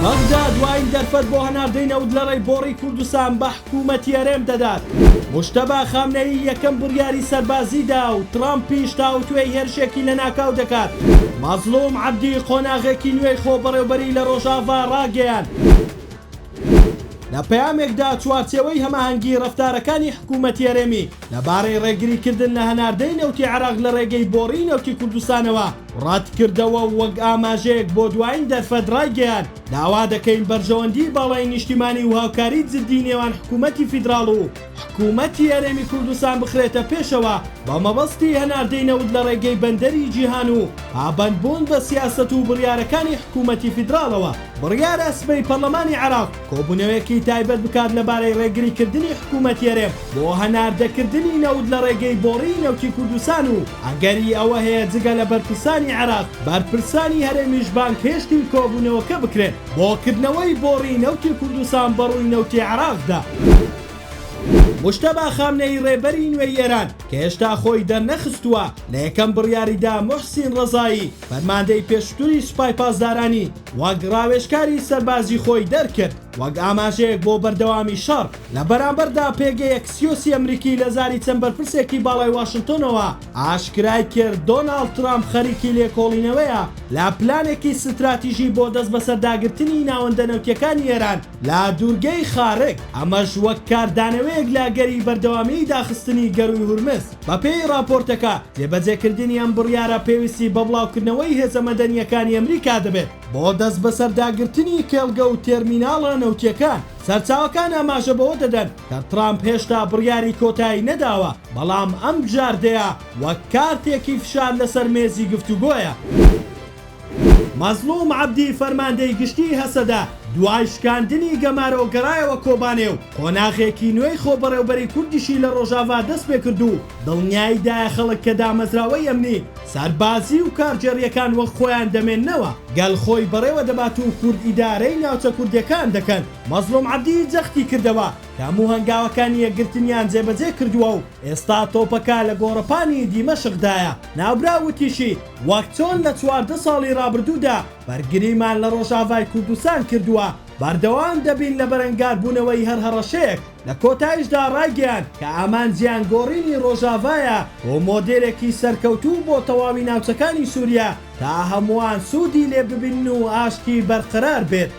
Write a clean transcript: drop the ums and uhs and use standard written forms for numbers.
بەغداد دوایین دەرفەت بۆ هەناردەی نەود لە ڕێبۆڕی کوردستان بە حکوومەتی هەرێم دەدات. موجتەبا خامنەیی یەکەم بڕیاری سەربازیدا و ترامپیش تاوتوێی هێرشێکی لە ناکاو دەکات. مەزلوم عەبدی قۆناغێکی نوێی خۆ بەڕێوەبەری لە ڕۆژاوا ڕاگەیاند. لە پەیامێکدا چوارچێوەی هەماهەنگی ڕەفتارەکانی حکوومەتی هەرێمی لەبارەی ڕێگریکردن لە هەناردەی نەوتی عێراق لە ڕێگەی بۆڕی نەوتی کوردستانەوە ڕەتکردەوە وەک ئاماژەیەک بۆ دوایین دەرفەت ڕاگەیاند. داوا دەکەین بەرژەوەندی باڵای نیشتیمانی و هاوکاری جددی نێوان حکوومەتی فیدراڵ و حکوومەتی هەرێمی کوردستان بخرێتە پێشەوە بە مەبەستی هەناردەی نەود لە ڕێگەی بەندەری جیهان و پابەندبوون بە سیاسەت و بڕیارەکانی حکوومەتی فیدراڵەوە. بڕیار ئەسبەی پەرلەمانی عێراق کۆبوونەوەیەکی تایبەت بکات لەبارەی ڕێگریکردنی حکوومەتی هەرێم بۆ هەناردەکردنی نەود لە ڕێگەی بۆڕی نەوتی کوردستان و ئەگەری ئەوە هەیە جگە لە بەرپرسانی عێراق بەرپرسانی هەرێمیش بانکهێشتی کۆبوونەوەکە بکرێت بۆکردنەوەی بۆڕی نەوتی کوردستان بەڕووی نەوتی عێراقدا. موجتەبا خامنەی ڕێبەری نوێی ئێران کە هێشتا خۆی دەرنەخستووە لە یەکەم بڕیاریدا موحسین ڕەزایی فەرماندەی پێشتووری سوپای پاسدارانی وەک ڕاوێژکاری سەربازی خۆی دەرکرد وەک ئاماژەیەک بۆ بەردەوامی شەڕ لە بەرامبەردا پێگەیەک سیۆسی ئەمریکی لە زاری چەند بەرپرسێکی باڵای واشنگتۆنەوە ئاشکرای کرد دۆناڵد ترامپ خەریکی لێکۆڵینەوەیە لە پلانێکی ستراتیژی بۆ دەست بەسەرداگرتنی ناوەندە نەوتیەکانی ئێران لە دوورگەی خارق. ئەمەش وەک کاردانەوەیەک لاگەری بەردەوامی داخستنی گەروی هورمز. بەپێی راپۆرتەکە جێبەجێکردنی ئەم بڕیارە پێویستی بە بڵاوکردنەوەی هێزە مەدەنیەکانی ئەمریکا دەبێت بۆ دەست بەسەرداگرتنی کێڵگە و تێرمیناڵە نەوتیەکان. سەرچاوەکان ئاماژە بەوە دەدەن کە ترامپ هێشتا بڕیاری کۆتایی نەداوە بەڵام ئەم بژاردەیە وەک کارتێکی فشار لەسەر مێزی گفتوگۆیە. مەزلوم عەبدی فەرماندەی گشتی هەسەدا دوای شکاندنی گەمارۆگەڕایەوە کۆبانێ و قۆناغێکی نوێی خۆ بەڕێوەبەری کوردیشی لە ڕۆژاوا دەست پێ کرد و دڵنیاییدایە خەڵک کە دامەزراوەی ئەمنی سەربازی و کارجێڕیەکان وەک خۆیان دەمێننەوە گەل خۆی بەڕێوە دەبات و کورد ئیدارەی ناوچە کوردیەکان دەکەن. مەزلوم عەبدی جەختی کردەوە کە هەموو هەنگاوەکانی یەکگرتنیان جێبەجێ کردووە و ئێستا تۆپەکە لە گۆڕەپانی دیمەشقدایە. ناوبرا وتیشی وەک چۆن لە 14 ساڵی ڕابردوودا بەرگریمان لە ڕۆژاوای کوردستان کردووە بەردەوام دەبین لە بەرەنگاربوونەوەی هەر هەڕەشەیەک. لە کۆتاییشدا ڕاگەیاند کە ئامان زیانگۆڕینی ڕۆژاوایە بۆ مۆدێلێکی سەرکەوتوو بۆ تەواوی ناوچەکانی سووریا تا هەمووان سوودی لێ ببین و ئاشتی بەرقەرار بێت.